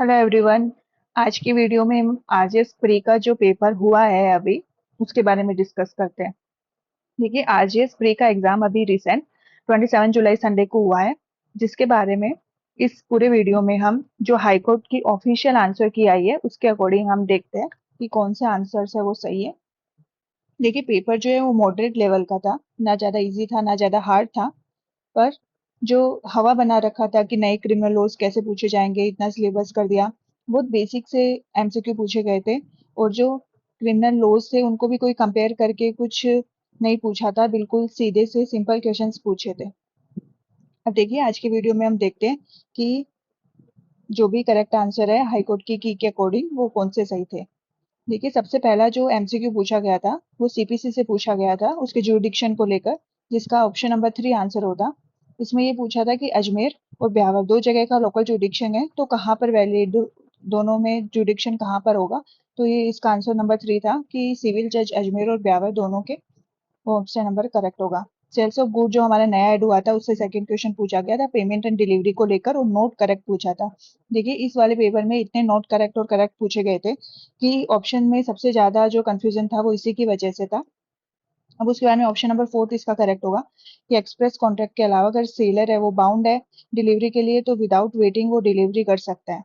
Hello everyone. आज की video में हम आरजेएस प्री का जो पेपर हुआ है अभी उसके बारे में डिस्कस करते हैं। देखिए, आरजेएस प्री का एग्जाम अभी रिसेंट 27 जुलाई संडे को हुआ है, जिसके बारे में इस पूरे वीडियो में हम जो हाई कोर्ट की ऑफिशियल आंसर की आई है उसके अकॉर्डिंग हम देखते हैं कि कौन से आंसर्स है वो सही है। देखिए, पेपर जो है वो मॉडरेट लेवल का था, ना ज्यादा इजी था ना ज्यादा हार्ड था। पर जो हवा बना रखा था कि नए क्रिमिनल लॉज कैसे पूछे जाएंगे, इतना सिलेबस कर दिया, बहुत बेसिक से एमसीक्यू पूछे गए थे। और जो क्रिमिनल लॉज थे उनको भी कोई कंपेयर करके कुछ नहीं पूछा था, बिल्कुल सीधे से सिंपल क्वेश्चंस पूछे थे। अब देखिए, आज की वीडियो में हम देखते हैं कि जो भी करेक्ट आंसर है हाई कोर्ट की के अकॉर्डिंग वो कौन से सही थे। देखिए, सबसे पहला जो एमसीक्यू पूछा गया था वो सीपीसी से पूछा गया था, उसके जुरिडिक्शन को लेकर, जिसका ऑप्शन नंबर 3 आंसर होता। इसमें ये पूछा था कि अजमेर और ब्यावर दो जगह का लोकल जुरिडिक्शन है, तो कहाँ पर वैलिड, दोनों में जुरिडिक्शन कहाँ पर होगा। तो ये इसका आंसर नंबर 3 था कि सिविल जज अजमेर और ब्यावर दोनों के, वो ऑप्शन नंबर करेक्ट होगा। सेल्स ऑफ गुड जो हमारा नया एड हुआ था उससे सेकंड क्वेश्चन पूछा गया था पेमेंट एंड डिलीवरी को लेकर, और नोट करेक्ट पूछा था। देखिए, इस वाले पेपर में इतने नोट करेक्ट और करेक्ट पूछे गए थे कि ऑप्शन में सबसे ज्यादा जो कंफ्यूजन था वो इसी की वजह से था। अब उसके बाद में ऑप्शन नंबर 4 इसका करेक्ट होगा कि एक्सप्रेस कॉन्ट्रैक्ट के अलावा अगर सेलर है वो बाउंड है डिलीवरी के लिए, तो विदाउट वेटिंग वो डिलीवरी कर सकता है।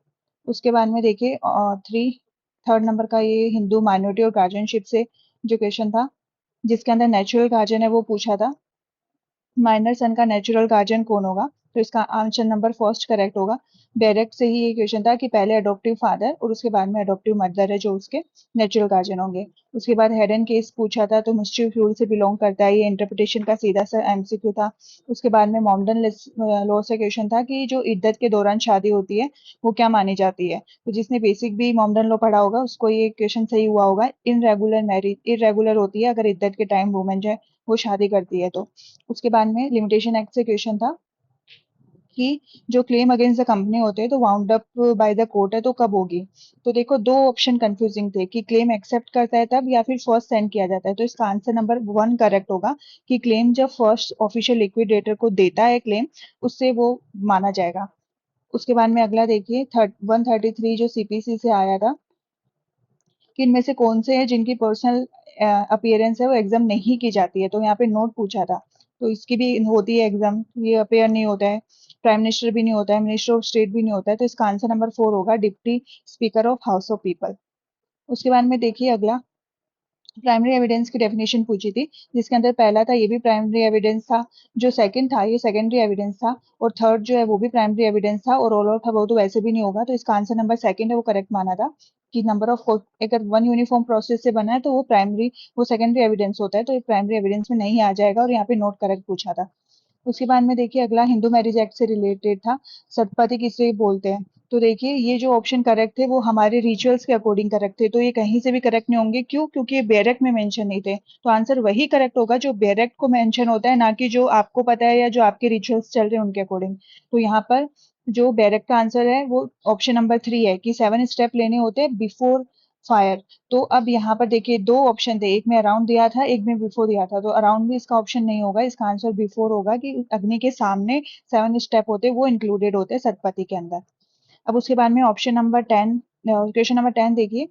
उसके बाद में देखिए, थर्ड नंबर का ये हिंदू माइनॉरिटी और गार्जियनशिप से जो क्वेश्चन था, जिसके अंदर नेचुरल गार्जियन है वो पूछा था। माइनर सन का नेचुरल गार्जियन कौन होगा, तो इसका आंसर नंबर फर्स्ट करेक्ट होगा। डायरेक्ट से ही ये क्वेश्चन था कि पहले अडॉप्टिव फादर और उसके बाद में अडॉप्टिव मदर है जो उसके नेचुरल गार्जियन होंगे। उसके बाद हेड एंड केस पूछा था, तो मिस्ट्री फ्यूल से बिलोंग करता है, ये इंटरप्रिटेशन का सीधा सा एमसीक्यू था। उसके बाद में मॉमडन लॉ से क्वेश्चन था कि जो इद्दत के दौरान शादी होती है वो क्या मानी जाती है। तो जिसने बेसिक भी मॉमडन लॉ पढ़ा होगा उसको ये क्वेश्चन सही हुआ होगा। इनरेगुलर मैरिज इरेगुलर होती है अगर इद्दत के टाइम वुमेन जो है वो शादी करती है तो। उसके बाद में लिमिटेशन एक्ट से क्वेश्चन था कि जो क्लेम अगेंस्ट द कंपनी होते हैं तो wound up by the court है तो कब होगी। तो देखो, दो ऑप्शन कंफ्यूजिंग थे कि क्लेम एक्सेप्ट करता है तब या फिर फर्स्ट सेंड किया जाता है, तो इसका आंसर नंबर 1 करेक्ट होगा कि क्लेम जब फर्स्ट ऑफिशियल लिक्विडेटर को देता है क्लेम, उससे वो माना जाएगा। उसके बाद में अगला देखिए, 133 जो सीपीसी से आया था कि इनमें से कौन से हैं जिनकी पर्सनल अपीयरेंस है वो एग्जाम नहीं की जाती है, तो यहाँ पे नोट पूछा था। तो इसकी भी होती है एग्जाम, ये अपेयर नहीं होता है। प्राइम मिनिस्टर भी नहीं होता है, मिनिस्टर ऑफ स्टेट भी नहीं होता है, तो इसका आंसर नंबर 4 होगा, deputy speaker of house of people. उसके बाद में देखिए अगला, प्राइमरी एविडेंस की डेफिनेशन पूछी थी, जिसके अंदर पहला था ये भी प्राइमरी एविडेंस था, जो सेकंड था ये सेकेंडरी एविडेंस था, और थर्ड जो है वो भी प्राइमरी एविडेंस था, और ऑल आउट था वो तो वैसे भी नहीं होगा, तो इसका आंसर नंबर सेकंड है वो करेक्ट माना था कि नंबर ऑफ अगर वन यूनिफॉर्म प्रोसेस से बना है तो वो प्राइमरी, वो सेकेंडरी एविडेंस होता है, तो ये प्राइमरी एविडेंस में नहीं आ जाएगा, और यहाँ पे नोट करेक्ट पूछा था। उसके बाद में देखिए अगला हिंदू मैरिज एक्ट से रिलेटेड था, सतपति किसे बोलते हैं। तो देखिए, ये जो ऑप्शन करेक्ट थे वो हमारे रिचुअल्स के अकॉर्डिंग करेक्ट थे, तो ये कहीं से भी करेक्ट नहीं होंगे। क्यों? क्योंकि ये बैरक में मेंशन नहीं थे, तो आंसर वही करेक्ट होगा जो बैरक को मेंशन होता है, ना कि जो आपको पता है या जो आपके रिचुअल्स चल रहे हैं उनके अकॉर्डिंग। तो यहाँ पर जो बैरक का आंसर है वो ऑप्शन नंबर 3 है कि 7 स्टेप लेने होते हैं बिफोर फायर। तो अब यहाँ पर देखिए, दो ऑप्शन थे, एक में अराउंड दिया था एक में बिफोर दिया था, तो अराउंड भी इसका ऑप्शन नहीं होगा, इसका आंसर बिफोर होगा कि अग्नि के सामने 7 स्टेप होते वो इंक्लूडेड होते सतपति के अंदर। अब उसके बाद में ऑप्शन नंबर 10, क्वेश्चन नंबर 10 देखिए,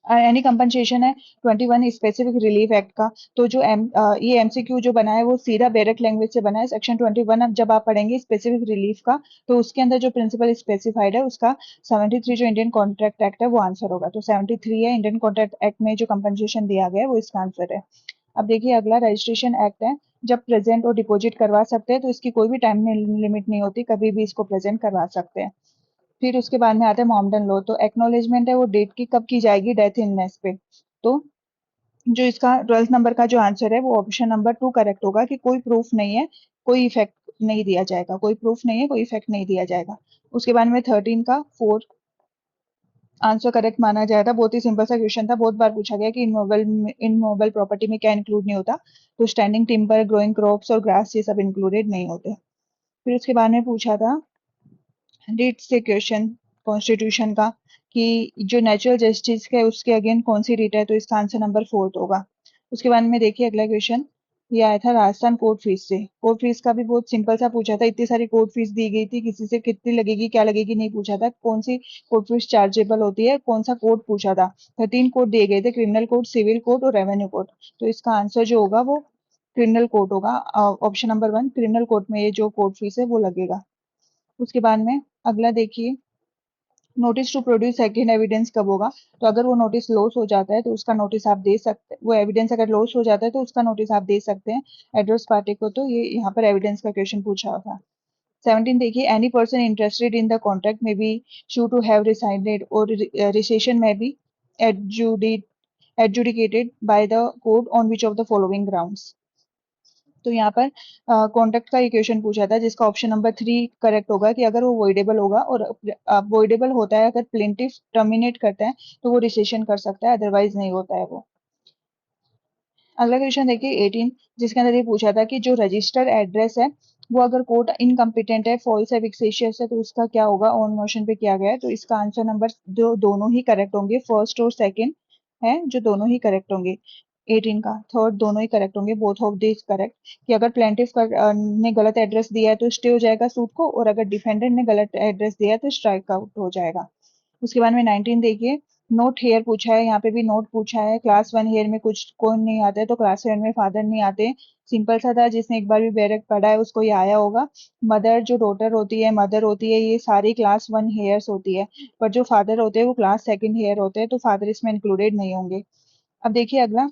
एनी कंपनसेशन है 21 स्पेसिफिक रिलीफ एक्ट का। तो जो ये एमसीक्यू जो बना है वो सीधा बैरक लैंग्वेज से बना है, सेक्शन 21 अब जब आप पढ़ेंगे स्पेसिफिक रिलीफ का, तो उसके अंदर जो प्रिंसिपल स्पेसिफाइड है उसका 73 जो इंडियन कॉन्ट्रैक्ट एक्ट है वो आंसर होगा, तो 73 है इंडियन कॉन्ट्रैक्ट एक्ट में जो कंपनसेशन दिया गया है वो इसका आंसर है। अब देखिए अगला रजिस्ट्रेशन एक्ट है, जब प्रेजेंट और डिपॉजिट करवा सकते हैं, तो इसकी कोई भी टाइम लिमिट नहीं होती, कभी भी इसको प्रेजेंट करवा सकते हैं। फिर उसके बाद में आता है मॉमडन लॉ, तो एक्नॉलेजमेंट है वो डेट की कब की जाएगी, डेथ इलनेस पे। तो जो इसका 12 नंबर का जो आंसर है वो ऑप्शन नंबर 2 करेक्ट होगा कि कोई प्रूफ नहीं है, कोई इफेक्ट नहीं दिया जाएगा, कोई प्रूफ नहीं है कोई इफेक्ट नहीं दिया जाएगा। उसके बाद में 13 का 4 आंसर करेक्ट माना जाएगा। बहुत ही सिंपल सा क्वेश्चन था, बहुत बार पूछा गया कि इनमोबल प्रॉपर्टी में क्या इंक्लूड नहीं होता, तो स्टैंडिंग टिम्बर, ग्रोइंग क्रॉप्स और ग्रास ये सब इंक्लूडेड नहीं होते। फिर उसके बाद में पूछा था रीट से क्वेश्चन कॉन्स्टिट्यूशन का कि जो नेचुरल जस्टिस है उसके अगेंस्ट कौन सी रीट है, तो इसका आंसर नंबर 4 होगा। उसके बाद में देखिए अगला क्वेश्चन, ये आया था राजस्थान कोर्ट फीस से। कोर्ट फीस का भी बहुत सिंपल सा पूछा था, इतनी सारी कोर्ट फीस दी गई थी, किसी से कितनी लगेगी क्या लगेगी नहीं पूछा था, कौन सी कोर्ट फीस चार्जेबल होती है, कौन सा कोड पूछा था। 13 कोड दिए गए थे, क्रिमिनल कोड, सिविल कोड और रेवेन्यू कोड। तो इसका आंसर जो होगा वो क्रिमिनल कोड होगा। ऑप्शन नंबर 1 क्रिमिनल कोड में ये जो कोर्ट फीस है वो लगेगा। उसके बाद में अगला देखिए, notice to produce second evidence कब होगा। तो अगर वो नोटिस लॉस हो जाता है तो उसका नोटिस आप दे सकते हैं, वो एविडेंस अगर लॉस हो जाता है तो उसका नोटिस आप दे सकते हैं एड्रेस पार्टी को। तो ये यहाँ पर एविडेंस का क्वेश्चन पूछा होगा। 17 देखिए, any person interested in the contract में बी शू टू हैव रिसाइनेड और रिसेशन में B adjudicated by the court on which of the following grounds। तो यहाँ पर कॉन्ट्रैक्ट का इक्वेशन पूछा था, जिसका ऑप्शन नंबर 3 करेक्ट होगा कि अगर वो वॉइडेबल होगा, और वॉइडेबल होता है अगर प्लेंटिफ टर्मिनेट करता है तो वो रिसेशन कर सकता है, अदरवाइज नहीं होता है वो। अगला क्वेश्चन देखिए 18, जिसके अंदर ये पूछा था कि जो रजिस्टर्ड एड्रेस है वो अगर कोर्ट इनकम्पिटेंट है, फॉल्स है, विक्सेशियस है, तो उसका क्या होगा। ऑन मोशन पे किया गया है, तो इसका आंसर नंबर दोनों ही करेक्ट होंगे, फर्स्ट और सेकंड है जो दोनों ही करेक्ट होंगे। 18 का थर्ड दोनों ही करेक्ट होंगे, बोथ ऑफ दिस करेक्ट। कि अगर प्लेंटिफ ने गलत एड्रेस दिया है तो स्टे हो जाएगा सूट को, और अगर डिफेंडेंट ने गलत एड्रेस दिया है तो स्ट्राइक आउट हो जाएगा। उसके बाद में 19 देखिए, नोट हेयर पूछा है, यहाँ पे भी नोट पूछा है। क्लास 1 हेयर में कुछ कौन नहीं आता है, तो क्लास 7 में फादर नहीं आते। सिंपल सा था, जिसने एक बार भी बैरक पढ़ा है उसको ये आया होगा। मदर जो डॉटर होती है, मदर होती है, ये सारी क्लास 1 हेयर्स होती है। पर जो फादर होते हैं वो क्लास 2 हेयर होते हैं, तो फादर इसमें इंक्लूडेड नहीं होंगे। अब देखिए अगला,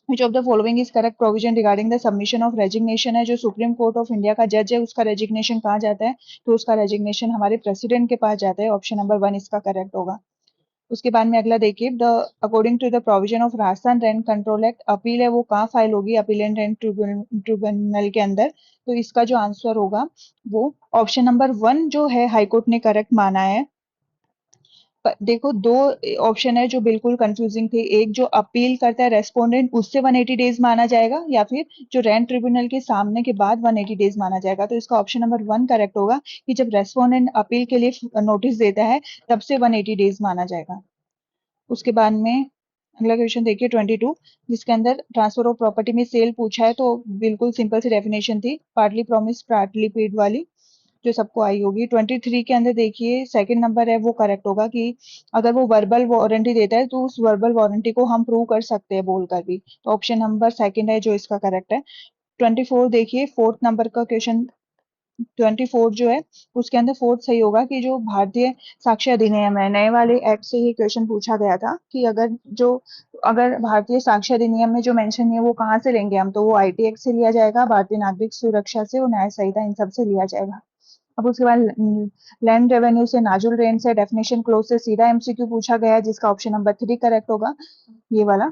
which of the following is correct provision regarding the submission of resignation है। जो सुप्रीम कोर्ट ऑफ इंडिया का जज है उसका रेजिग्नेशन कहाँ जाता है, तो उसका रेजिग्नेशन हमारे प्रेसिडेंट के पास जाता है। ऑप्शन नंबर 1 इसका करेक्ट होगा। उसके बाद में अगला देखिए, the according to the provision of Rajasthan rent control act, appeal है वो कहाँ फाइल होगी, अपील एंड रेंट ट्रिब्यूनल के अंदर। तो इसका जो आंसर होगा वो ऑप्शन नंबर 1 जो है हाईकोर्ट ने करेक्ट माना है। देखो दो ऑप्शन है जो बिल्कुल कंफ्यूजिंग थे, एक जो अपील करता है रेस्पोंडेंट उससे 180 डेज माना जाएगा, या फिर जो रेंट ट्रिब्यूनल के सामने के बाद 180 डेज माना जाएगा। तो इसका ऑप्शन नंबर 1 करेक्ट होगा कि जब रेस्पोंडेंट अपील के लिए नोटिस देता है तब से 180 डेज माना जाएगा। उसके बाद में अगला क्वेश्चन देखिए 22, जिसके अंदर ट्रांसफर ऑफ प्रॉपर्टी में सेल पूछा है। तो बिल्कुल सिंपल सी डेफिनेशन थी, पार्टली प्रॉमिस पार्टली पेड वाली, जो सबको आई होगी। 23 के अंदर देखिए सेकंड नंबर है वो करेक्ट होगा कि अगर वो वर्बल वारंटी देता है तो उस वर्बल वारंटी को हम प्रूव कर सकते हैं बोलकर भी। तो ऑप्शन नंबर सेकंड है जो इसका करेक्ट है। 24 देखिए, फोर्थ नंबर का क्वेश्चन 24 जो है उसके अंदर फोर्थ सही होगा कि जो भारतीय साक्ष्य अधिनियम है, नए वाले एक्ट से ये क्वेश्चन पूछा गया था कि अगर भारतीय साक्ष्य अधिनियम में जो मेंशन है वो कहाँ से लेंगे हम, तो वो आईटी एक्ट से लिया जाएगा, भारतीय नागरिक सुरक्षा से और न्याय संहिता इन सब से लिया जाएगा। अब उसके बाद लैंड रेवेन्यू से, नाजुल रेंट से, डेफिनेशन क्लोज से सीधा एमसीक्यू पूछा गया है, जिसका ऑप्शन नंबर 3 करेक्ट होगा, ये वाला,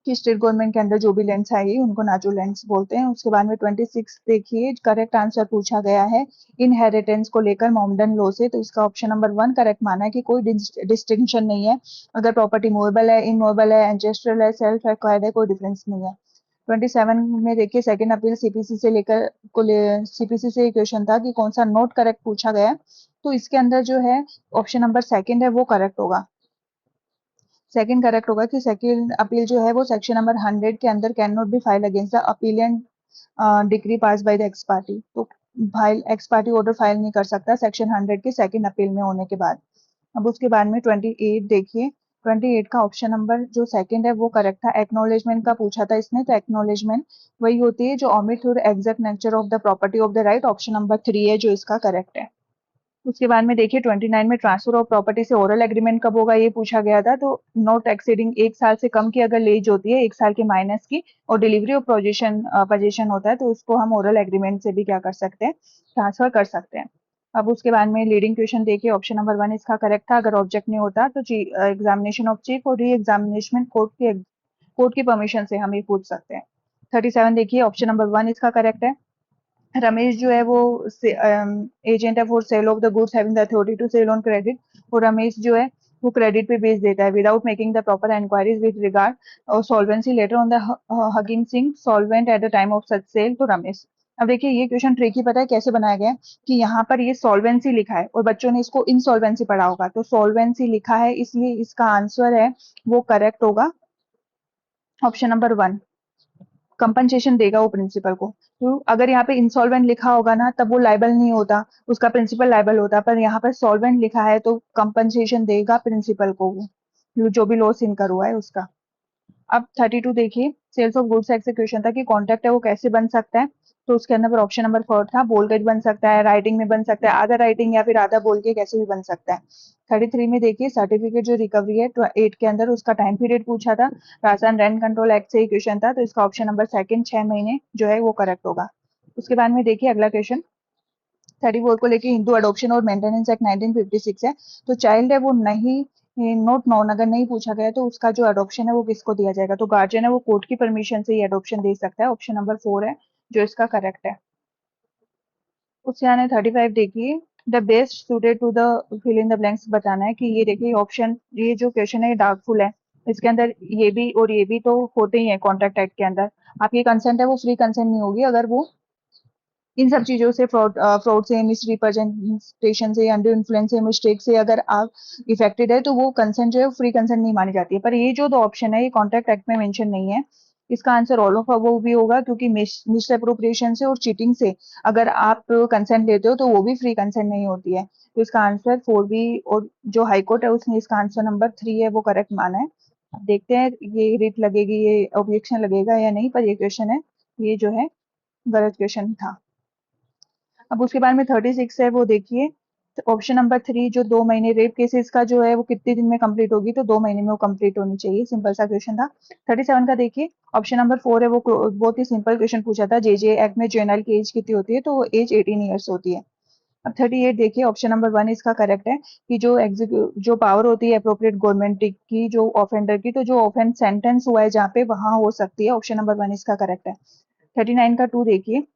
कि स्टेट गवर्नमेंट के अंदर जो भी लैंड्स आएगी उनको नाजुल लैंड्स बोलते हैं। उसके बाद में 26 देखिए, करेक्ट आंसर पूछा गया है इनहेरिटेंस को लेकर मोमडन लॉ से। तो इसका ऑप्शन नंबर 1 करेक्ट माना है कि कोई डिस्टिंक्शन नहीं है, अगर प्रॉपर्टी मूवेबल है, इमूवेबल है, एंसेस्ट्रल है, सेल्फ एक्वायर्ड है, कोई डिफरेंस नहीं है। 27 में देखिए, सेकंड अपील सीपीसी से लेकर सीपीसी से क्वेश्चन था कि कौन सा नोट करेक्ट पूछा गया है। तो इसके अंदर जो है ऑप्शन नंबर सेकंड है वो करेक्ट होगा। सेकंड करेक्ट होगा कि सेकंड अपील जो है वो सेक्शन नंबर 100 के अंदर can not be file against the appellate decree pass by the ex party. तो file ex party order file नहीं कर सकता सेक्शन 100 के सेकंड अपील में होने के बाद। अब उसके बाद में 28 देखिए, 28 का ऑप्शन नंबर जो सेकंड है वो करेक्ट था। एक्नोलेजमेंट का पूछा था इसने, तो एक्नोलेजमेंट वही होती है जो ऑमिट और exact nature of the property of the right, option number 3 है जो इसका करेक्ट है। उसके बाद में देखिए 29 में ट्रांसफर ऑफ प्रॉपर्टी से ओरल एग्रीमेंट कब होगा ये पूछा गया था। तो नॉट एक्सीडिंग 1 साल से कम की अगर लीज होती है, 1 साल के माइनस की, और डिलीवरी ऑफ पोजीशन होता है, तो उसको हम ओरल एग्रीमेंट से भी क्या कर सकते हैं, ट्रांसफर कर सकते हैं। अब उसके बाद में लीडिंग क्वेश्चन देखिए, ऑप्शन नंबर 1 इसका करेक्ट था। अगर ऑब्जेक्ट नहीं होता तो एग्जामिनेशन ऑफ चीफ और री एग्जामिनेशन कोर्ट की परमिशन से हम ये पूछ सकते हैं। 37 देखिए, ऑप्शन नंबर 1 इसका करेक्ट है। रमेश जो है वो एजेंट है for sale of the goods having the authority to sell on credit, और रमेश जो है वो क्रेडिट पे बेच देता है without making the proper inquiries with regard और solvency letter on the hugging sing solvent at the time of such sale, तो रमेश। अब देखिए ये क्वेश्चन ट्रिकी पता है कैसे बनाया गया है, कि यहाँ पर ये सॉल्वेंसी लिखा है और बच्चों ने इसको इनसॉल्वेंसी पढ़ा होगा, तो सॉल्वेंसी लिखा है इसलिए इसका आंसर है वो करेक्ट होगा, ऑप्शन नंबर 1। कंपनसेशन देगा वो प्रिंसिपल को। तो अगर यहाँ पे इंसॉल्वेंट लिखा होगा ना तब वो लाइबल नहीं होता, उसका प्रिंसिपल लाइबल होता, पर यहाँ पर सॉल्वेंट लिखा है तो कंपनसेशन देगा प्रिंसिपल को वो जो भी लॉस इनकर हुआ है उसका। अब 32 देखिए, सेल्स ऑफ गुड्स एग्जीक्यूशन था कि कॉन्ट्रैक्ट है वो कैसे बन सकता है। तो उसके अंदर पर ऑप्शन नंबर 4 था, बोल के भी बन सकता है, राइटिंग में बन सकता है, आधा राइटिंग या फिर आधा बोल के कैसे भी बन सकता है। 33 में देखिए, सर्टिफिकेट जो रिकवरी है 8 के अंदर उसका टाइम पीरियड पूछा था, राजस्थान रेंट कंट्रोल एक्ट से क्वेश्चन था, तो इसका ऑप्शन नंबर सेकंड 6 महीने जो है वो करेक्ट होगा। उसके बाद में देखिए अगला क्वेश्चन 34 को लेके हिंदू अडॉप्शन और मेंटेनेंस एक्ट 1956 है। तो चाइल्ड है वो नहीं, नोट नॉन अगर नहीं पूछा गया तो उसका जो अडॉप्शन है वो किसको दिया जाएगा, तो गार्जियन है वो कोर्ट की परमिशन से ही अडॉप्शन दे सकता है। ऑप्शन नंबर 4 है जो इसका करेक्ट है। उससे आने 35 देखिए, the best suited to the fill in the blanks बताना है कि ये देखिए ऑप्शन, ये जो क्वेश्चन है ये डार्कफुल है, इसके अंदर ये भी और ये भी तो होते ही है कॉन्ट्रैक्ट एक्ट के अंदर। आपकी कंसेंट है वो फ्री कंसेंट नहीं होगी अगर वो इन सब चीजों से फ्रॉड से, मिसरिप्रेजेंटेशन से, अंडर इन्फ्लुएंस से, मिस्टेक से अगर आप इफेक्टेड है तो वो कंसेंट जो है फ्री कंसेंट नहीं मानी जाती है। पर ये जो दो ऑप्शन है ये कॉन्ट्रैक्ट एक्ट में मेंशन नहीं है। इसका आंसर ऑल ऑफ अबव भी होगा क्योंकि मिसअप्रोप्रिएशन से और चीटिंग से अगर आप कंसेंट लेते हो तो वो भी फ्री कंसेंट नहीं होती है। तो इसका आंसर 4 भी, और जो हाईकोर्ट है उसने इसका आंसर नंबर 3 है वो करेक्ट माना है। अब देखते हैं ये रिट लगेगी, ये ऑब्जेक्शन लगेगा या नहीं, पर ये क्वेश्चन है ये जो है गलत क्वेश्चन था। अब उसके बाद में 36 है वो देखिए, ऑप्शन नंबर 3 जो 2 महीने रेप केसेस का जो है वो कितने दिन में कंप्लीट होगी, तो 2 महीने में वो कंप्लीट होनी चाहिए। सिंपल सा क्वेश्चन था। 37 का देखिए, ऑप्शन नंबर 4 है वो बहुत ही सिंपल क्वेश्चन पूछा था, जे एक्ट में जुवेनाइल की एज कितनी होती है, तो वो एज 18 ईयर्स होती है। अब 38 देखिए, ऑप्शन नंबर 1 इसका करेक्ट है कि जो पावर होती है अप्रोप्रिएट गवर्नमेंट की जो ऑफेंडर की, तो जो ऑफेंस सेंटेंस हुआ है जहाँ पे वहां हो सकती है। ऑप्शन नंबर 1 इसका करेक्ट है। 39 का 2 देखिए,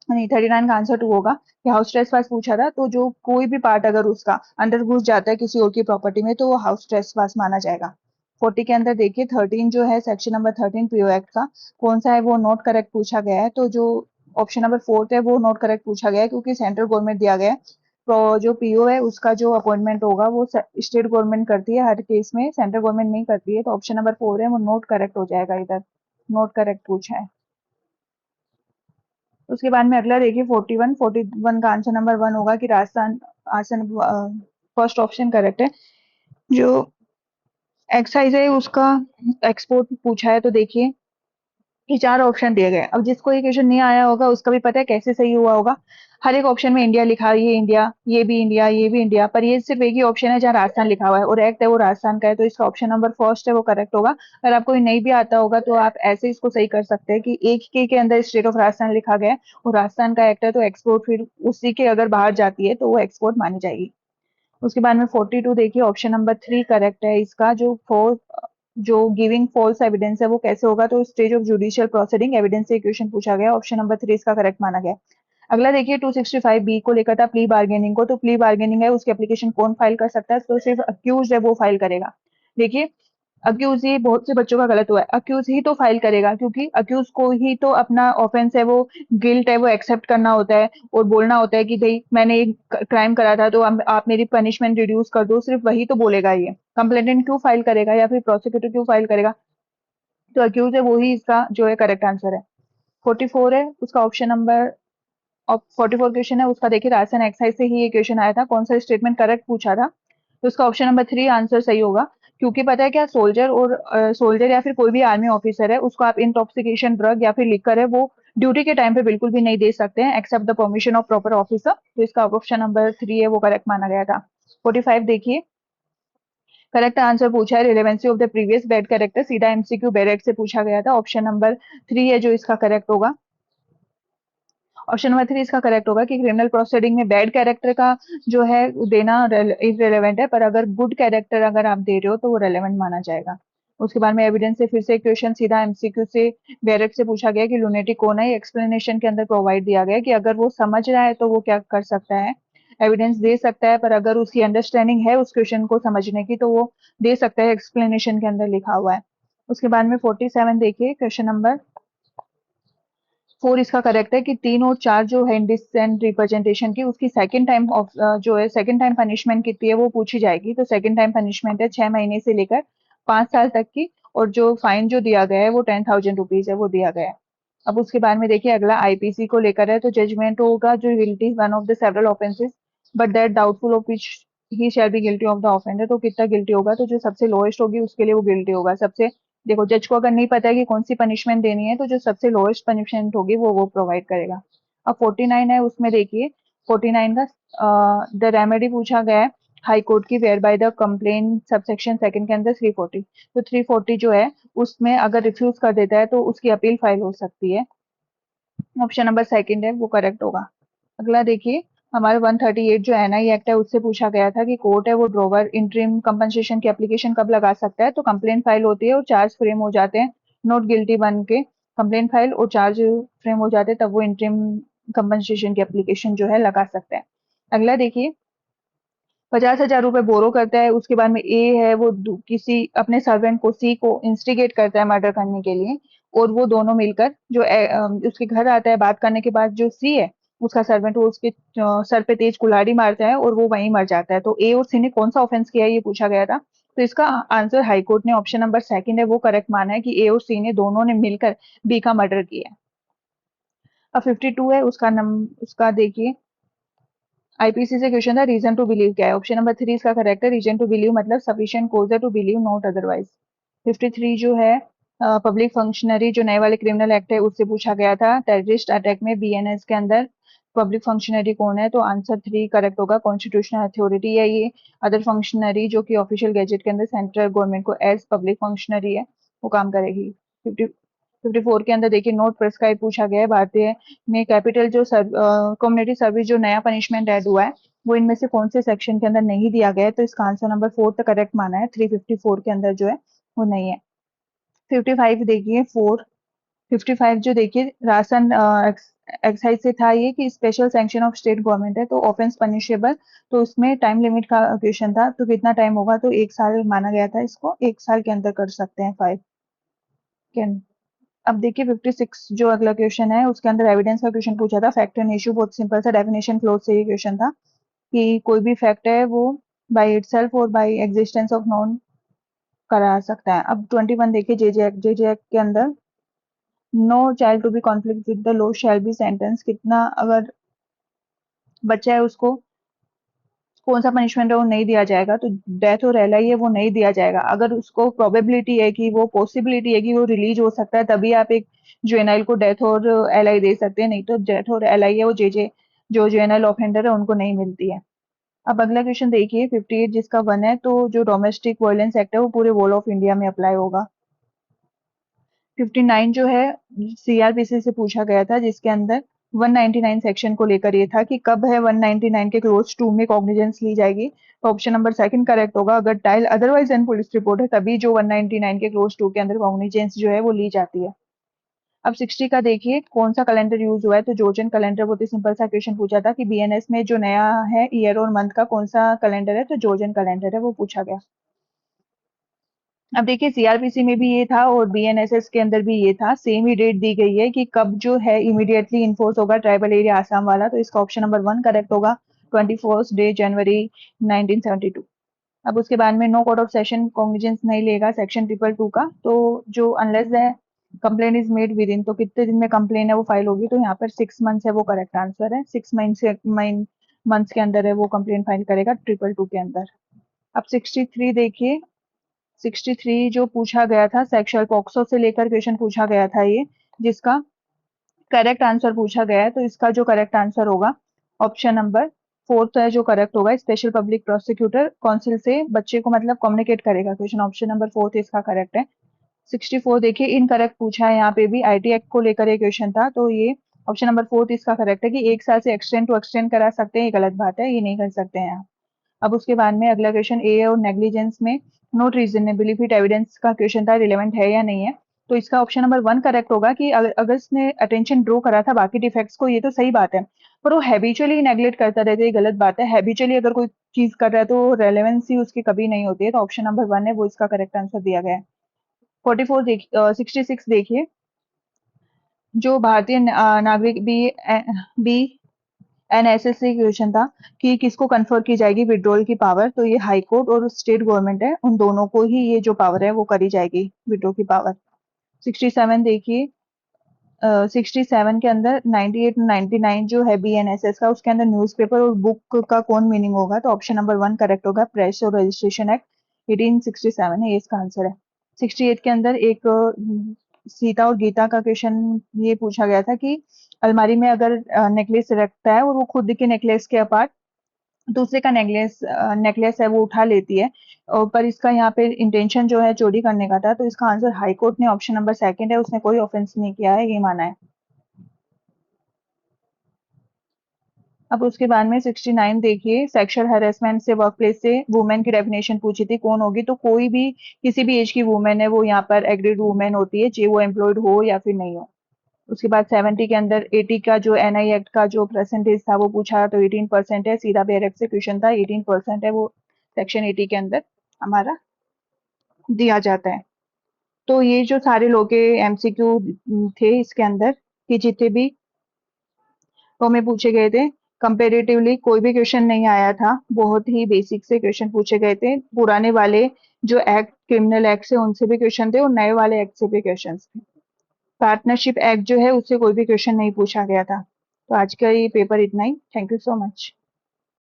नहीं 39 का आंसर 2 होगा कि हाउस ट्रेसपास पूछा था, तो जो कोई भी पार्ट अगर उसका अंदर घुस जाता है किसी और की प्रॉपर्टी में तो वो हाउस ट्रेसपास माना जाएगा। 40 के अंदर देखिए 13 जो है सेक्शन नंबर 13 पीओ एक्ट का कौन सा है वो नॉट करेक्ट पूछा गया है, तो जो ऑप्शन नंबर 4 है वो नॉट करेक्ट पूछा गया है क्योंकि सेंट्रल गवर्नमेंट दिया गया है। तो जो पीओ है उसका जो अपॉइंटमेंट होगा वो स्टेट गवर्नमेंट करती है हर केस में, सेंट्रल गवर्नमेंट नहीं करती है, तो ऑप्शन नंबर 4 है वो नॉट करेक्ट हो जाएगा, इधर नॉट करेक्ट पूछा है। उसके बाद में अगला देखिए 41 का आंसर नंबर 1 होगा कि राजस्थान आसन, फर्स्ट ऑप्शन करेक्ट है। जो एक्साइज है उसका एक्सपोर्ट पूछा है, तो देखिए ये 4 ऑप्शन दिए गए। अब जिसको ये क्वेश्चन नहीं आया होगा उसका भी पता है कैसे सही हुआ होगा। हर एक ऑप्शन में इंडिया लिखा है, ये इंडिया, ये भी इंडिया, ये भी इंडिया, पर ये सिर्फ एक ही ऑप्शन है जहाँ राजस्थान लिखा हुआ है और एक्ट है वो राजस्थान का है, तो इसका ऑप्शन नंबर फर्स्ट है वो करेक्ट होगा। अगर आपको ये नहीं भी आता होगा तो आप ऐसे इसको सही कर सकते हैं कि एक के अंदर स्टेट ऑफ राजस्थान लिखा गया है और राजस्थान का एक्ट है, तो एक्सपोर्ट फिर उसी के अगर बाहर जाती है तो वो एक्सपोर्ट मानी जाएगी। उसके बाद में 42 देखिए, ऑप्शन नंबर 3 करेक्ट है इसका। जो गिविंग फॉल्स एविडेंस है वो कैसे होगा, तो stage of judicial proceeding evidence से क्वेश्चन पूछा गया, ऑप्शन नंबर 3 इसका करेक्ट माना गया। अगला देखिए 265 बी को लेकर था प्ली बार्गेनिंग को, तो प्ली बार्गेनिंग है उसकी एप्लीकेशन कौन फाइल कर सकता है, तो सिर्फ अक्यूज है वो फाइल करेगा। देखिए अक्यूज ही बहुत से बच्चों का गलत हुआ है, अक्यूज ही तो फाइल करेगा क्योंकि अक्यूज को ही तो अपना ऑफेंस है वो गिल्ट है वो एक्सेप्ट करना होता है और बोलना होता है कि भाई मैंने एक क्राइम करा था तो आप मेरी पनिशमेंट रिड्यूस कर दो, सिर्फ वही तो बोलेगा। ये कंप्लेनेंट क्यों फाइल करेगा या फिर प्रोसिक्यूटर क्यों फाइल करेगा, तो अक्यूज है वो ही इसका जो है करेक्ट आंसर है। 44 है उसका ऑप्शन नंबर, और 44 क्वेश्चन है उसका देखिए राजस्थान एक्साइज से ही ये क्वेश्चन आया था, कौन सा स्टेटमेंट करेक्ट पूछा था, तो उसका ऑप्शन नंबर 3 आंसर सही होगा। क्योंकि पता है क्या, सोल्जर और सोल्जर या फिर कोई भी आर्मी ऑफिसर है उसको आप इंटॉक्सिकेशन ड्रग या फिर लिकर है वो ड्यूटी के टाइम पे बिल्कुल भी नहीं दे सकते हैं except the permission of proper officer, तो इसका ऑप्शन नंबर 3 है वो करेक्ट माना गया था। 45 देखिए, करेक्ट आंसर पूछा है relevancy of the previous bad character, सीधा एमसीक्यू बैरेट से पूछा गया था, ऑप्शन नंबर 3 है जो इसका करेक्ट होगा। ऑप्शन नंबर 3 इसका करेक्ट होगा कि क्रिमिनल प्रोसीडिंग में बैड कैरेक्टर का जो है देना इरेलेवेंट है, पर अगर गुड कैरेक्टर अगर आप दे रहे हो तो वो रेलेवेंट माना जाएगा। उसके बाद में एविडेंस से फिर से क्वेश्चन सीधा एमसीक्यू से बैरेट से पूछा गया कि लुनेटिक कौन है, एक्सप्लेनेशन के अंदर प्रोवाइड दिया गया कि अगर वो समझ रहा है तो वो क्या कर सकता है, एविडेंस दे सकता है, पर अगर उसकी अंडरस्टैंडिंग है उस क्वेश्चन को समझने की तो वो दे सकता है, एक्सप्लेनेशन के अंदर लिखा हुआ है। उसके बाद में 47 देखिए, क्वेश्चन नंबर 4 इसका करेक्ट है कि 3 और 4 जो है इंडिसेंट रिप्रेजेंटेशन की उसकी सेकंड टाइम ऑफ जो है सेकंड टाइम पनिशमेंट कितनी है वो पूछी जाएगी, तो सेकंड टाइम पनिशमेंट है 6 महीने से लेकर 5 साल तक की, और जो फाइन जो दिया गया है वो 10,000 रुपीज है वो दिया गया है। अब उसके बाद में देखिए अगला आईपीसी को लेकर है, तो जजमेंट होगा जो guilty one of the several offences but that doubtful of which he shall be guilty of the offender. तो कितना गिल्टी होगा, तो जो सबसे लोएस्ट होगी उसके लिए वो गिल्टी होगा। सबसे देखो, जज को अगर नहीं पता है कि कौन सी पनिशमेंट देनी है, तो जो सबसे लोएस्ट पनिशमेंट होगी वो प्रोवाइड करेगा। अब 49 है, उसमें देखिए 49 का द रेमेडी पूछा गया है हाई कोर्ट की, where by the complaint subsection second के अंदर 340। तो 340 जो है उसमें अगर रिफ्यूज कर देता है तो उसकी अपील फाइल हो सकती है। ऑप्शन नंबर सेकंड है वो करेक्ट होगा। अगला देखिए, हमारे 138 जो एनआई एक्ट है उससे पूछा गया था कि कोर्ट है वो ड्रोवर इंटरिम कंपनसेशन की एप्लीकेशन कब लगा सकता है। तो कंप्लेंट फाइल होती है और चार्ज फ्रेम हो जाते हैं नॉट गिल्टी बन के, कंप्लेंट फाइल और चार्ज फ्रेम हो जाते हैं, तब वो इंटरिम कंपनसेशन की एप्लीकेशन जो है लगा सकता है। अगला देखिए, 50,000 रुपए बोरो करता है, उसके बाद में ए है वो किसी अपने सर्वेंट को सी को इंस्टिगेट करता है मर्डर करने के लिए, और वो दोनों मिलकर जो उसके घर आता है, बात करने के बाद जो सी है उसका सर्वेंट, वो उसके सर पे तेज कुल्हाड़ी मारता है और वो वहीं मर जाता है। तो ए और सी ने कौन सा ऑफेंस किया है ये पूछा गया था। तो इसका आंसर हाईकोर्ट ने ऑप्शन नंबर सेकंड है वो करेक्ट माना है कि ए और सी ने दोनों ने मिलकर बी का मर्डर किया है। अब 52 है, उसका देखिए, आईपीसी से क्वेश्चन था रीजन टू बिलीव क्या है। ऑप्शन नंबर 3 इसका करेक्ट है, रीजन टू बिलीव मतलब सफिशिएंट कोज है टू बिलीव नॉट अदरवाइज। 53 जो है पब्लिक फंक्शनरी, जो नए वाले क्रिमिनल एक्ट है उससे पूछा गया था, टेररिस्ट अटैक में बीएनएस के अंदर पब्लिक फंक्शनरी कौन है। तो आंसर 3 करेक्ट होगा, कॉन्स्टिट्यूशनल अथॉरिटी है ये। अदर फंक्शनरी जो कि ऑफिशियल गैजेट के अंदर सेंट्रल गवर्नमेंट को एज पब्लिक फंक्शनरी है वो काम करेगी। 54 के अंदर देखिए, नोट प्रिस्क्राइब पूछा गया है, भारतीय में कैपिटल जो कम्युनिटी सर्विस जो नया पनिशमेंट ऐड हुआ है वो इनमें से कौन से सेक्शन के अंदर नहीं दिया गया है। तो इसका आंसर नंबर 4 तक करेक्ट माना है, 354 के अंदर जो है वो नहीं है। 55 देखिए, 55 जो देखिए राशन एक्साइज से था ये कि special sanction of state government है तो ऑफेंस पनिशेबल। तो उसमें टाइम लिमिट का क्वेश्चन था, तो कितना टाइम होगा, तो 1 साल माना गया था इसको, 1 साल के अंदर कर सकते हैं 5 के अंदर। अब देखिए 56 जो अगला क्वेश्चन है उसके अंदर एविडेंस का क्वेश्चन पूछा था, फैक्ट एंड इशू, बहुत सिंपल सा डेफिनेशन क्लोज से ये क्वेश्चन था कि कोई भी फैक्ट है वो बाय इटसेल्फ और बाय एग्जिस्टेंस ऑफ नॉन करा सकता है। अब 21 देखिए, जेजे एक्ट के अंदर no child to be conflict with the law shall be sentence, कितना अगर बच्चा है उसको कौन सा पनिशमेंट है वो नहीं दिया जाएगा, तो डेथ और एलआई है वो नहीं दिया जाएगा। अगर उसको प्रोबेबिलिटी है कि वो पॉसिबिलिटी है कि वो रिलीज हो सकता है, तभी आप एक जुवेनाइल को डेथ और एलआई दे सकते हैं, नहीं तो डेथ और एलआई है वो जेजे जो जुवेनाइल ऑफेंडर है उनको नहीं मिलती है। अब अगला क्वेश्चन देखिए 58 जिसका 1 है, तो जो डोमेस्टिक वायलेंस एक्ट है वो पूरे वोल ऑफ इंडिया में अप्लाई होगा। 59 जो है सीआरपीसी से पूछा गया था, जिसके अंदर 199 सेक्शन को लेकर ये था कि कब है 199 के क्लोज 2 में कॉग्निजेंस ली जाएगी। तो ऑप्शन नंबर सेकंड करेक्ट होगा, अगर tile otherwise and police report है तभी जो 199 के क्लोज 2 के अंदर कॉग्निजेंस जो है वो ली जाती है। अब 60 का देखिए, कौन सा कैलेंडर यूज हुआ है, तो जोर्जन कैलेंडर, बहुत ही सिंपल सा क्वेश्चन पूछा था कि बीएनएस में जो नया है ईयर और मंथ का कौन सा कैलेंडर है, तो जोर्जन कैलेंडर है वो पूछा गया। अब देखिए सीआरपीसी में भी ये था और बीएनएसएस के अंदर भी ये था, सेम ही डेट दी गई है कि कब जो है इमीडिएटली इन्फोर्स होगा ट्राइबल एरिया आसाम वाला। तो इसका ऑप्शन नंबर 1 करेक्ट होगा, 21 डे जनवरी 1972। अब उसके बाद में no court of session cognizance नहीं लेगा सेक्शन 222 का, तो जो अनलेस है complaint is made within, तो कितने दिन में कंप्लेन है वो फाइल होगी, तो यहाँ पर 6 मंथ्स है वो करेक्ट आंसर है, 6 मंथ्स के अंदर है वो कंप्लेन फाइल करेगा 222 के अंदर। अब 63 देखिए, 63 जो पूछा गया था सेक्सुअल पॉक्सो से लेकर क्वेश्चन पूछा गया था ये, जिसका करेक्ट आंसर पूछा गया है। तो इसका जो करेक्ट आंसर होगा ऑप्शन नंबर 4 है जो करेक्ट होगा, स्पेशल पब्लिक प्रोसिक्यूटर काउंसिल से बच्चे को मतलब कम्युनिकेट करेगा, क्वेश्चन ऑप्शन नंबर 4 इसका करेक्ट है। 64 देखिए इनकरेक्ट पूछा है, यहाँ पे भी आईटी एक्ट को लेकर ये क्वेश्चन था, तो ये ऑप्शन नंबर 4 इसका करेक्ट है कि 1 साल से एक्सटेंड टू एक्सटेंड करा सकते हैं, ये गलत बात है, ये नहीं कर सकते हैं आप। अब उसके बाद में अगला क्वेश्चन ए और नेग्लिजेंस में नोट रीजनेबली फिट एविडेंस का क्वेश्चन था, रिलेवेंट है या नहीं है। तो इसका ऑप्शन नंबर 1 करेक्ट होगा कि अगर इसने अटेंशन ड्रॉ करा था बाकी डिफेक्ट्स को, ये तो सही बात है, पर वो हैबिचुअली नेग्लेक्ट करता रहता है, ये गलत बात है। हैबिचुअली अगर कोई चीज कर रहा है तो रेलेवेंसी उसकी कभी नहीं होती है, तो ऑप्शन नंबर 1 है वो इसका करेक्ट आंसर दिया गया है। 66 देखिए, जो भारतीय नागरिक बी बी एनएसएस क्वेश्चन था कि किसको कन्फर की जाएगी विड्रॉल की पावर, तो ये हाई कोर्ट और स्टेट गवर्नमेंट है, उन दोनों को ही ये जो पावर है वो करी जाएगी विड्रॉ की पावर। 67 देखिए, 67 के अंदर 98 99 जो है BNSS का, उसके अंदर न्यूज़पेपर और बुक का कौन मीनिंग होगा? तो ऑप्शन नंबर 1 करेक्ट होगा, प्रेस और रजिस्ट्रेशन एक्ट 1867 है, ये इसका आंसर है। 68 के अंदर एक सीता और गीता का क्वेश्चन ये पूछा गया था कि अलमारी में अगर नेकलेस रखता है और वो खुद के नेकलेस के अपार्ट दूसरे का नेकलेस नेकलेस है वो उठा लेती है, और पर इसका यहाँ पे इंटेंशन जो है चोरी करने का था, तो इसका आंसर हाई कोर्ट ने ऑप्शन नंबर सेकंड है, उसने कोई ऑफेंस नहीं किया है, ये माना है। अब उसके बाद में 69 देखिए, सेक्सुअल हैरेसमेंट से वर्क प्लेस से वुमेन की डेफिनेशन पूछी थी, कौन होगी? तो कोई भी किसी भी एज की वुमेन है वो यहाँ पर एग्रीड वुमेन होती है, चाहे वो एम्प्लॉयड हो या फिर नहीं हो। उसके बाद 70 के अंदर 80 का जो NI एक्ट का जो परसेंटेज था वो पूछा, तो 18% है, सीधा डायरेक्ट से क्वेश्चन था, 18% है वो सेक्शन 80 के अंदर हमारा दिया जाता है। तो ये जो सारे लोग के MCQ थे इसके अंदर कि जितने भी तो हमें पूछे गए थे, कंपेरेटिवली कोई भी क्वेश्चन नहीं आया था, बहुत ही बेसिक से क्वेश्चन पूछे गए थे। पुराने वाले जो एक्ट क्रिमिनल एक्ट से उनसे भी क्वेश्चन थे और नए वाले एक्ट से भी क्वेश्चन थे। पार्टनरशिप एक्ट जो है उससे कोई भी क्वेश्चन नहीं पूछा गया था। तो आज का ये पेपर इतना ही। Thank you so much.